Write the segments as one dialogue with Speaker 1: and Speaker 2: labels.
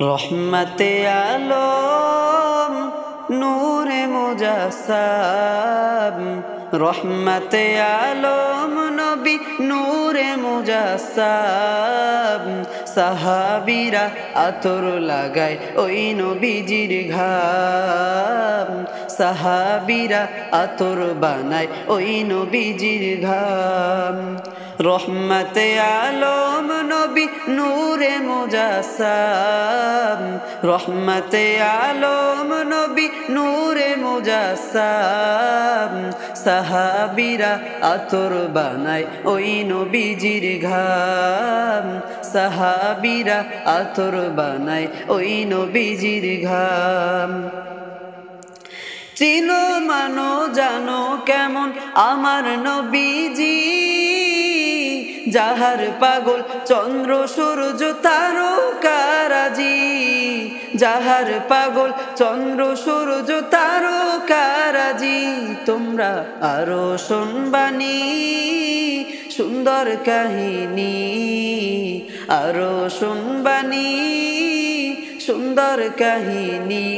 Speaker 1: রহমতে আলম নূরে মুজাসসাম, রহমতে আলম নবী নূরে মুজাসসাম। সাহাবীরা আতর লাগায় ওই নবীজির ঘাম, সাহাবীরা আতর বানায় ওই নবীজির ঘাম। রহমতে আলম নবী নূরে মুজাসসাম, রহমতে আলম নবী নূরে মুজাসসাম। সাহাবীরা আতর বানায় ওই নবীজির ঘাম, সাহাবীরা আতর বানায় ওই নবীজির ঘাম। চিনো মানো জানো কেমন আমার নবীজি, যাহার পাগল চন্দ্র সূর্য তারকারাজি, যাহার পাগল চন্দ্র সূর্য তারকারাজি। তোমরা আরো শুনবানি সুন্দর কাহিনী, আরো শুনবানি সুন্দর কাহিনী।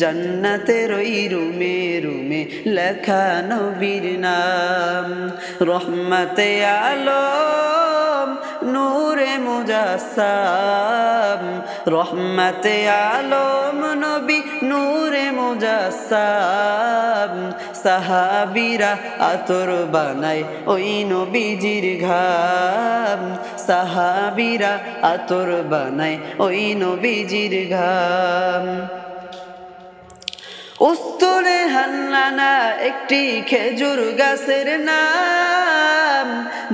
Speaker 1: জান্নাতের ওই রুমে রুমে লেখা নবীর নাম। রহমতে আলম নূরে মুজাসসাম, রহমতে আলম নবী নূরে মুজাসসাম। সাহাবীরা আতর বানায় ওই নবীজির ঘাম, সাহাবীরা আতর বানায় ওই নবীজির ঘাম। উস্তুনে হান্নানা একটি খেজুর গাছের নাম,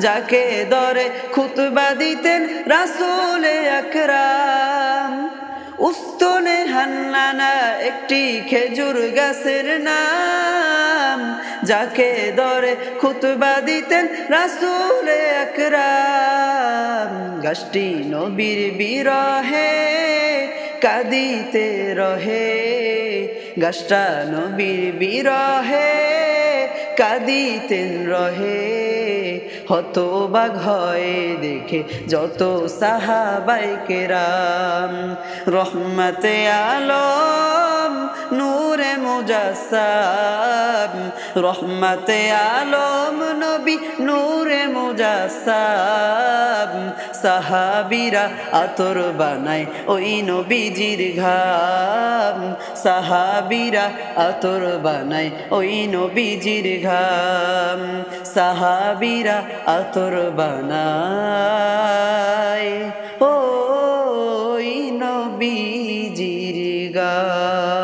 Speaker 1: যাকে ধরে খুতবা দিতেন রাসূল আকরাম। উস্তুনে হান্নানা একটি খেজুর গাছের নাম, যাকে ধরে খুতবা দিতেন রাসূল আকরাম। গাছটি নবীর বিরহে কাঁদিতে রহে, গাছটা নবীর বিরহে কাঁদিতেন রহে। হতবাক হয়ে দেখে যত সাহাবায়ে কেরাম। রহমতে আলম নূরে মুজাসসাম, রহমতে আলম নবী নূরে মুজাসসাম। সাহাবীরা আতর বানায় ওই নবীজির ঘাম, সাহাবীরা আতর বানায় ওই নবীজির ঘাম। সাহাবীরা আতর বানায় ওই নবীজির ঘাম।